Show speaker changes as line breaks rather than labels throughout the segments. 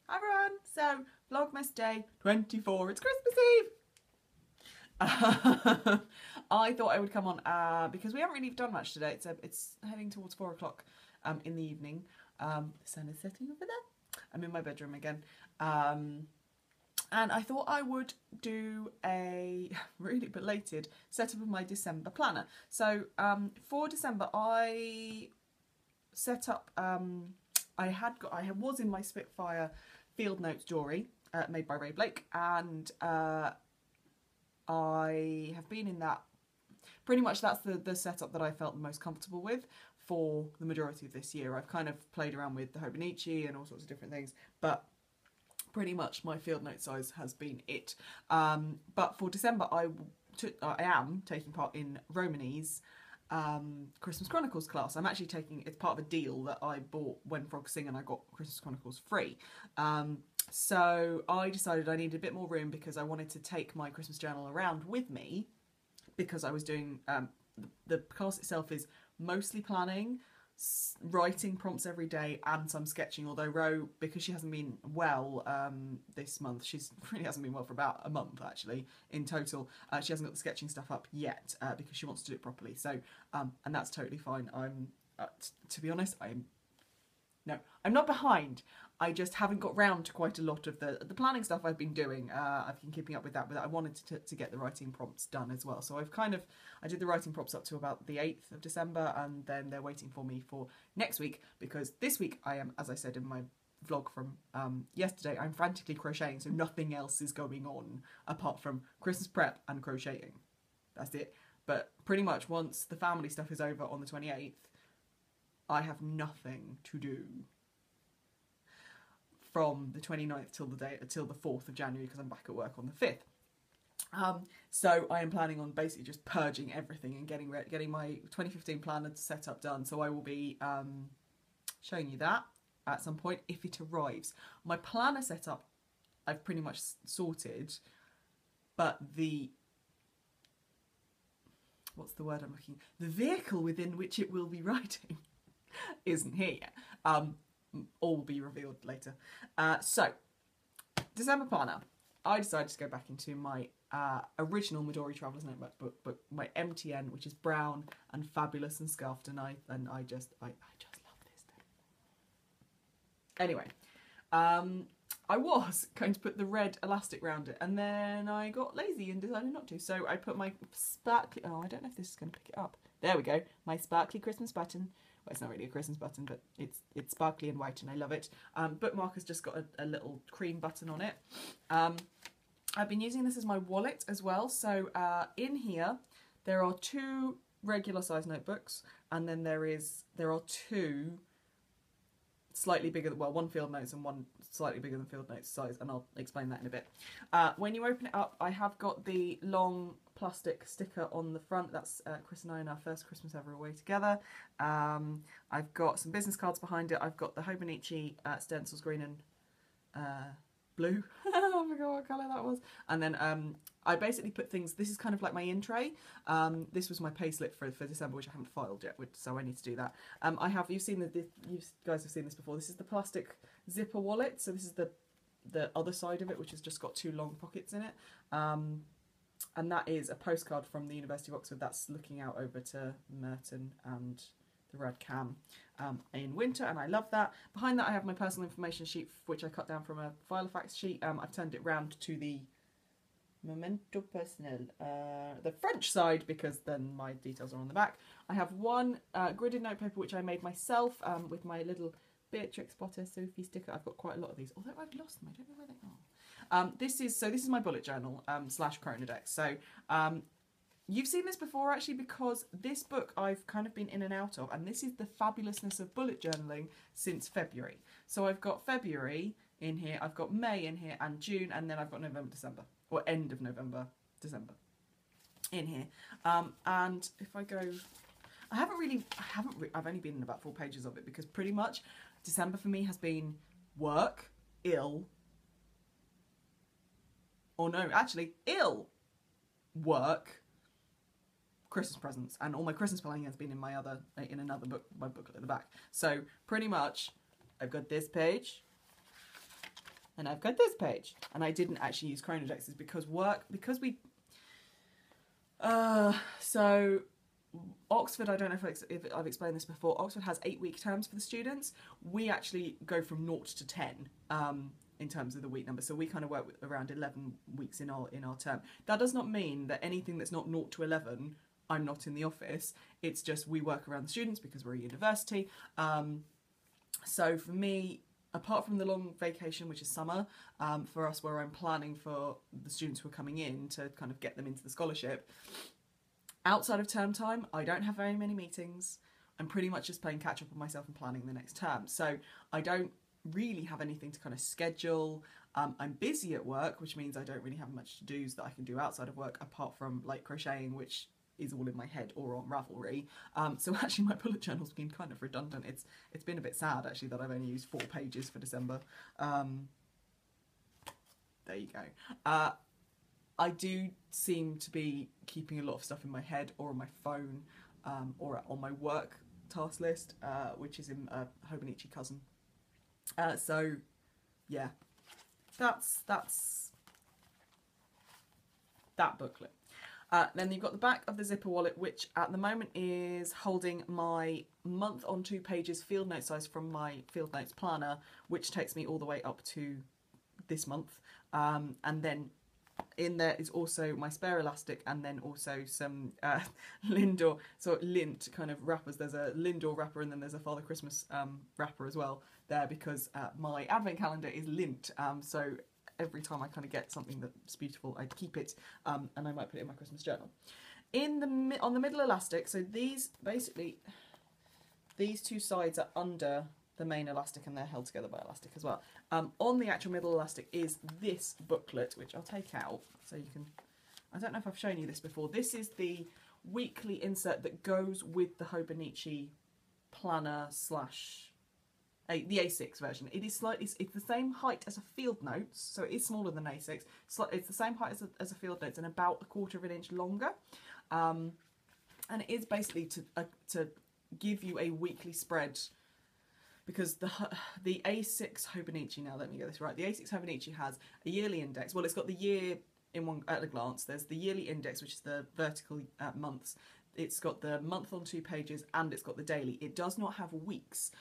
Hi everyone! So, Vlogmas day 24, it's Christmas Eve! I thought I would come on because we haven't really done much today. It's heading towards 4 o'clock in the evening. The sun is setting over there. I'm in my bedroom again. And I thought I would do a really belated setup of my December planner. So for December I set up, I was in my Spitfire Field Notes jewellery made by Ray Blake, and I have been in that, pretty much that's the setup that I felt the most comfortable with for the majority of this year. I've kind of played around with the Hobonichi and all sorts of different things, but pretty much my field note size has been it. But for December I am taking part in Romany's Christmas Chronicles class. I'm actually taking, it's part of a deal that I bought when Frogs Sing and I got Christmas Chronicles free. So I decided I needed a bit more room because I wanted to take my Christmas journal around with me, because I was doing, the class itself is mostly planning, writing prompts every day and some sketching, although Ro, because she hasn't been well this month, she's really hasn't been well for about a month actually in total, she hasn't got the sketching stuff up yet because she wants to do it properly, so and that's totally fine. I'm to be honest, I'm not behind. I just haven't got round to quite a lot of the planning stuff I've been doing. I've been keeping up with that, but I wanted to get the writing prompts done as well. So I did the writing prompts up to about the 8th of December, and then they're waiting for me for next week, because this week I am, as I said in my vlog from yesterday, I'm frantically crocheting, so nothing else is going on apart from Christmas prep and crocheting. That's it. But pretty much once the family stuff is over on the 28th, I have nothing to do from the 29th till the 4th of January, because I'm back at work on the 5th. So I am planning on basically just purging everything and getting my 2015 planner set up done. So I will be showing you that at some point if it arrives. My planner setup I've pretty much sorted, but what's the word I'm looking? The vehicle within which it will be writing isn't here yet. All will be revealed later. So, December planner. I decided to go back into my original Midori Traveller's Notebook book, my MTN, which is brown and fabulous and scuffed, and I just love this thing. Anyway, I was going to put the red elastic around it, and then I got lazy and decided not to. So I put my sparkly, oh, I don't know if this is going to pick it up. There we go, my sparkly Christmas button. Well, it's not really a Christmas button, but it's sparkly and white and I love it. Bookmark has just got a little cream button on it. I've been using this as my wallet as well. So in here, there are 2 regular size notebooks, and then there are 2 slightly bigger, well, one field notes and one slightly bigger than field notes size, and I'll explain that in a bit. When you open it up, I have got the long plastic sticker on the front. That's Chris and I in our first Christmas ever away together. I've got some business cards behind it. I've got the Hobonichi stencils, green and blue. I forgot what colour that was. And then I basically put things, this is kind of like my in tray. This was my payslip for December, which I haven't filed yet, so I need to do that. You guys have seen this before. This is the plastic zipper wallet. So this is the other side of it, which has just got 2 long pockets in it. And that is a postcard from the University of Oxford that's looking out over to Merton and the Red Cam in winter, and I love that. Behind that I have my personal information sheet, which I cut down from a Filofax sheet. I've turned it round to the Memento Personnel, the French side, because then my details are on the back. I have one gridded notepaper which I made myself with my little Beatrix Potter Sophie sticker. I've got quite a lot of these, although I've lost them. I don't know where they are. This is my bullet journal slash Chronodex. So you've seen this before actually, because this book I've kind of been in and out of, and this is the fabulousness of bullet journaling since February. So I've got February in here, I've got May in here, and June, and then I've got November, December, or end of November, December in here. And if I go, I've only been in about 4 pages of it, because pretty much December for me has been work, ill, or no, actually, ill, work, Christmas presents, and all my Christmas planning has been in another book, my booklet at the back. So pretty much, I've got this page, And I've got this page. And I didn't actually use chronodexes because so Oxford, I don't know if I've explained this before, Oxford has 8-week terms for the students. We actually go from 0 to 10 in terms of the week number. So we kind of work with around 11 weeks in our term. That does not mean that anything that's not 0 to 11, I'm not in the office. It's just we work around the students because we're a university. So for me, apart from the long vacation, which is summer, for us where I'm planning for the students who are coming in to kind of get them into the scholarship, outside of term time, I don't have very many meetings. I'm pretty much just playing catch up on myself and planning the next term. So I don't really have anything to kind of schedule. I'm busy at work, which means I don't really have much to do's that I can do outside of work, apart from like crocheting, which is all in my head, or on Ravelry. So actually my bullet journal's been kind of redundant. It's been a bit sad actually that I've only used 4 pages for December. There you go. I do seem to be keeping a lot of stuff in my head or on my phone, or on my work task list, which is in Hobonichi Cousin. So yeah, that's that booklet. Then you've got the back of the zipper wallet, which at the moment is holding my month on 2 pages field note size from my field notes planner, which takes me all the way up to this month. And then in there is also my spare elastic, and then also some Lindor, so lint kind of wrappers. There's a Lindor wrapper, and then there's a Father Christmas wrapper as well there, because my advent calendar is lint. So every time I kind of get something that's beautiful, I keep it, and I might put it in my Christmas journal. On the middle elastic, so these basically, these 2 sides are under the main elastic and they're held together by elastic as well. On the actual middle elastic is this booklet, which I'll take out so you can, I don't know if I've shown you this before. This is the weekly insert that goes with the Hobonichi planner slash the A6 version. It is it's the same height as a field notes, so it is smaller than A6. It's the same height as a field notes and about 1/4 of an inch longer. And it is basically to give you a weekly spread, because the A6 Hobonichi, now let me get this right, the A6 Hobonichi has a yearly index. Well, it's got the year in one at a glance. There's the yearly index, which is the vertical months. It's got the month on 2 pages, and it's got the daily. It does not have weeks,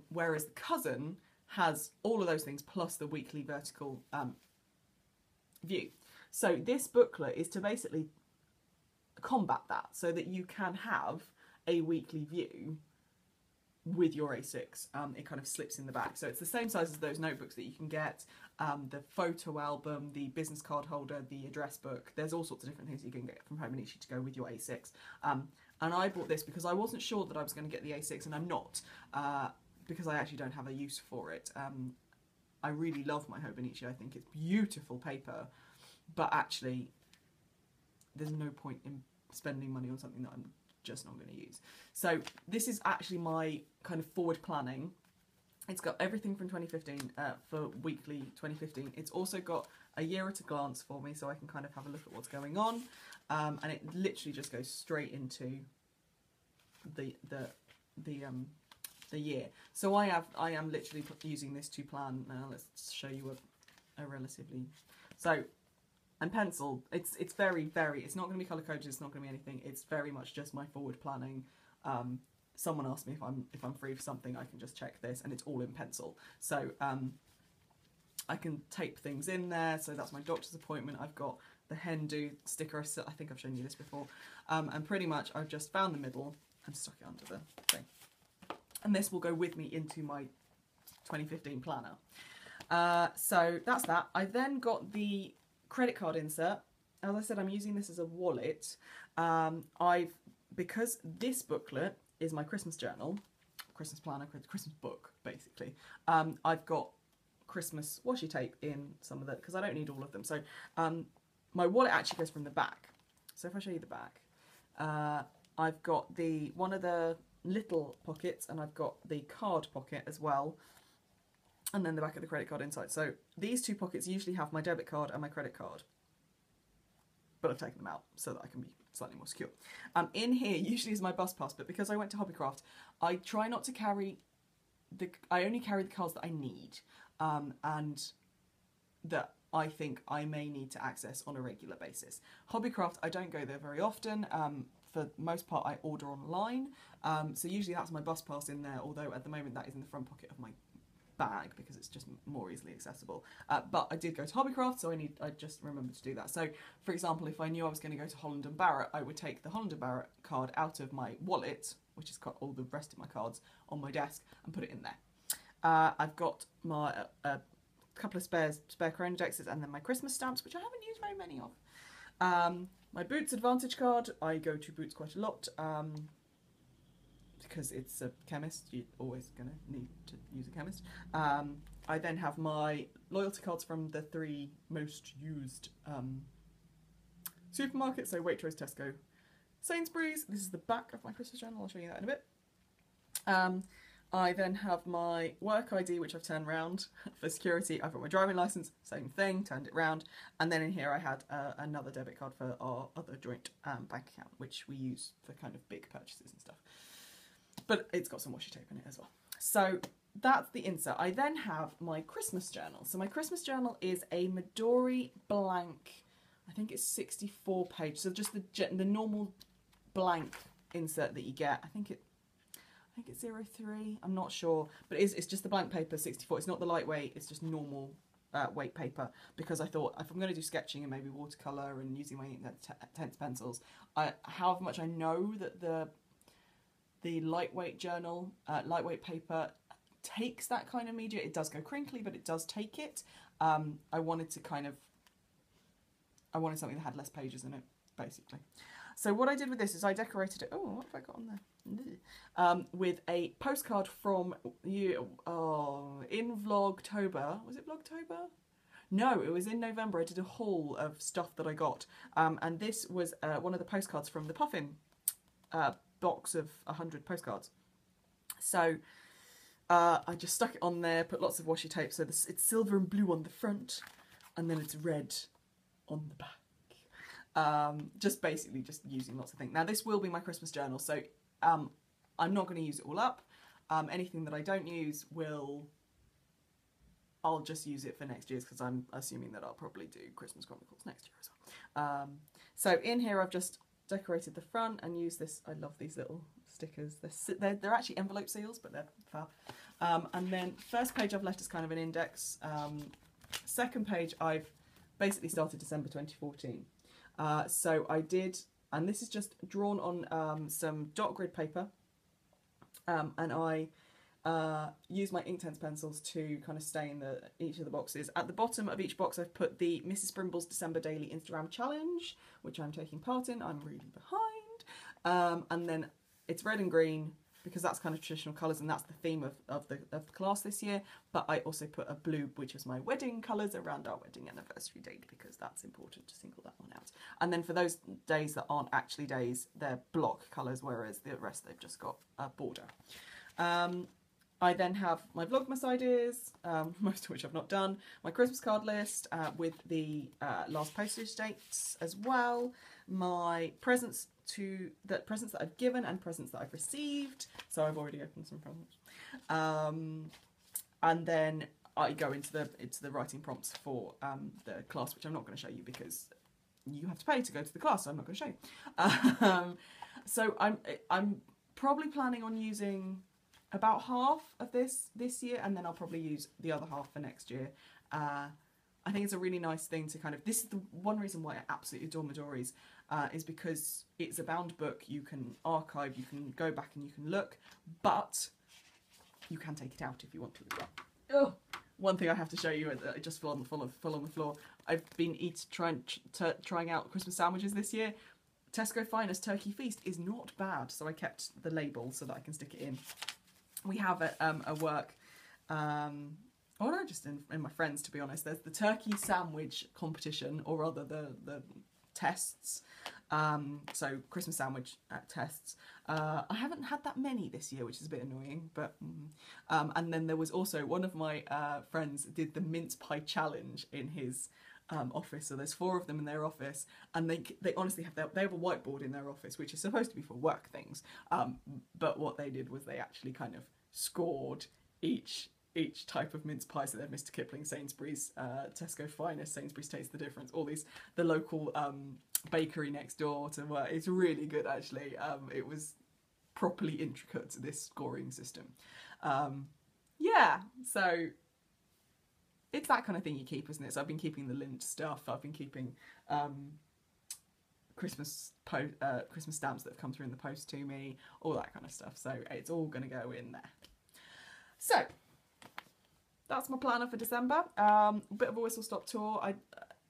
whereas the Cousin has all of those things plus the weekly vertical view. So this booklet is to basically combat that, so that you can have a weekly view with your A6. It kind of slips in the back, so it's the same size as those notebooks that you can get, the photo album, the business card holder, the address book. There's all sorts of different things you can get from Hobonichi to go with your A6. And I bought this because I wasn't sure that I was going to get the A6, and I'm not, because I actually don't have a use for it. I really love my Hobonichi. I think it's beautiful paper, but actually there's no point in spending money on something that I'm just not going to use. So this is actually my kind of forward planning. It's got everything from 2015 for weekly 2015. It's also got a year at a glance for me, so I can kind of have a look at what's going on, and it literally just goes straight into the year. So I am literally using this to plan. Now let's show you a relatively, so. And pencil, it's very, it's not going to be colour coded, it's not going to be anything, it's very much just my forward planning. Someone asked me if I'm free for something, I can just check this, and it's all in pencil. So I can tape things in there, so that's my doctor's appointment. I've got the hen do sticker, I think I've shown you this before, and pretty much I've just found the middle and stuck it under the thing. And this will go with me into my 2015 planner. So that's that. I then got the credit card insert. As I said, I'm using this as a wallet. Because this booklet is my Christmas journal, Christmas planner, Christmas book, basically. I've got Christmas washi tape in some of it, because I don't need all of them. So my wallet actually goes from the back. So if I show you the back, I've got one of the little pockets, and I've got the card pocket as well, and then the back of the credit card inside. So these 2 pockets usually have my debit card and my credit card, but I've taken them out so that I can be slightly more secure. In here usually is my bus pass, but because I went to Hobbycraft, I try not to carry I only carry the cards that I need, and that I think I may need to access on a regular basis. Hobbycraft, I don't go there very often. For the most part, I order online. So usually that's my bus pass in there, although at the moment that is in the front pocket of my bag because it's just more easily accessible. But I did go to Hobbycraft, so I just remembered to do that. So, for example, if I knew I was going to go to Holland and Barrett, I would take the Holland and Barrett card out of my wallet, which has got all the rest of my cards on my desk, and put it in there. I've got my couple of spare Corona Dexes and then my Christmas stamps, which I haven't used very many of. My Boots Advantage card, I go to Boots quite a lot because it's a chemist, you're always going to need to use a chemist. I then have my loyalty cards from the 3 most used supermarkets, so Waitrose, Tesco, Sainsbury's. This is the back of my Christmas journal, I'll show you that in a bit. I then have my work ID, which I've turned round for security. I've got my driving licence, same thing, turned it round. And then in here I had another debit card for our other joint bank account, which we use for kind of big purchases and stuff. But it's got some washi tape in it as well. So that's the insert. I then have my Christmas journal. So my Christmas journal is a Midori blank, I think it's 64 page. So just the normal blank insert that you get. I think it's 03, I'm not sure, but it's just the blank paper, 64. It's not the lightweight, it's just normal weight paper, because I thought if I'm going to do sketching and maybe watercolour and using my tense pencils, however much I know that the lightweight journal, lightweight paper takes that kind of media. It does go crinkly, but it does take it. I wanted something that had less pages in it, basically. So what I did with this is I decorated it, oh, what have I got on there? With a postcard from you, in Vlogtober. Was it Vlogtober? No, it was in November. I did a haul of stuff that I got. And this was one of the postcards from the Puffin box of 100 postcards. So I just stuck it on there, put lots of washi tape. So it's silver and blue on the front, and then it's red on the back. Just basically just using lots of things. Now this will be my Christmas journal, so I'm not going to use it all up. Anything that I don't use I'll just use it for next year's, because I'm assuming that I'll probably do Christmas Chronicles next year as well. So in here I've just decorated the front and used this. I love these little stickers. They're actually envelope seals, but they're fab. And then first page I've left as kind of an index. Second page I've basically started December 2014. So I did, and this is just drawn on some dot grid paper, and I use my Inktense pencils to kind of stain each of the boxes. At the bottom of each box I've put the Mrs. Brimble's December Daily Instagram Challenge, which I'm taking part in. I'm really behind. And then it's red and green, because that's kind of traditional colours, and that's the theme of the class this year. But I also put a blue, which is my wedding colours, around our wedding anniversary date, because that's important to single that one out. And then for those days that aren't actually days, they're block colours, whereas the rest they've just got a border. I then have my Vlogmas ideas, most of which I've not done, my Christmas card list with the last postage dates as well, my presents that I've given and presents that I've received. So I've already opened some presents. And then I go into the writing prompts for the class, which I'm not going to show you because you have to pay to go to the class, so I'm not going to show you. So I'm probably planning on using about half of this year, and then I'll probably use the other half for next year. I think it's a really nice thing to kind of, this is the one reason why I absolutely adore Midori's, is because it's a bound book. You can archive, you can go back and you can look, but you can take it out if you want to as well. Oh, one thing I have to show you, I just fell on the floor. I've been trying out Christmas sandwiches this year. Tesco Finest Turkey Feast is not bad, so I kept the label so that I can stick it in. We have a work, or no, just in my friends, to be honest. There's the turkey sandwich competition, or rather the tests. So Christmas sandwich tests. I haven't had that many this year, which is a bit annoying. But and then there was also one of my friends did the mince pie challenge in his office. So there's 4 of them in their office, and they honestly have a whiteboard in their office, which is supposed to be for work things. But what they did was they actually kind of scored each each type of mince pie. So they have Mr. Kipling, Sainsbury's, Tesco Finest, Sainsbury's Taste the Difference, all these, the local bakery next door to work. It's really good, actually. It was properly intricate, this scoring system. Yeah, so it's that kind of thing you keep, isn't it? So I've been keeping the Lynch stuff. I've been keeping Christmas stamps that have come through in the post to me, all that kind of stuff. So it's all going to go in there. So that's my planner for December. Bit of a whistle-stop tour.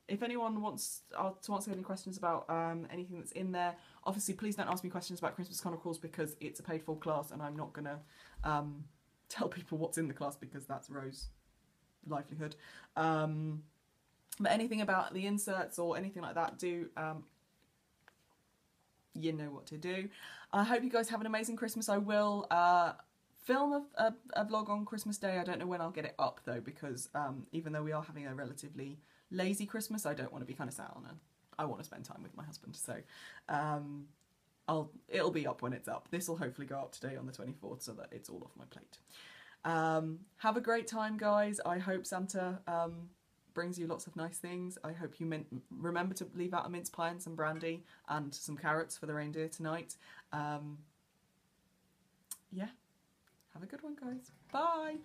If anyone wants to answer any questions about anything that's in there, obviously please don't ask me questions about Christmas Chronicles because it's a paid-for class and I'm not going to tell people what's in the class because that's Rose's livelihood. But anything about the inserts or anything like that, do you know what to do. I hope you guys have an amazing Christmas. I will film a vlog on Christmas Day. I don't know when I'll get it up though, because even though we are having a relatively lazy Christmas, I don't want to be kind of sat on it. I want to spend time with my husband, so it'll be up when it's up. This will hopefully go up today on the 24th so that it's all off my plate. Have a great time, guys. I hope Santa brings you lots of nice things. I hope you remember to leave out a mince pie and some brandy and some carrots for the reindeer tonight. Yeah, have a good one, guys. Bye.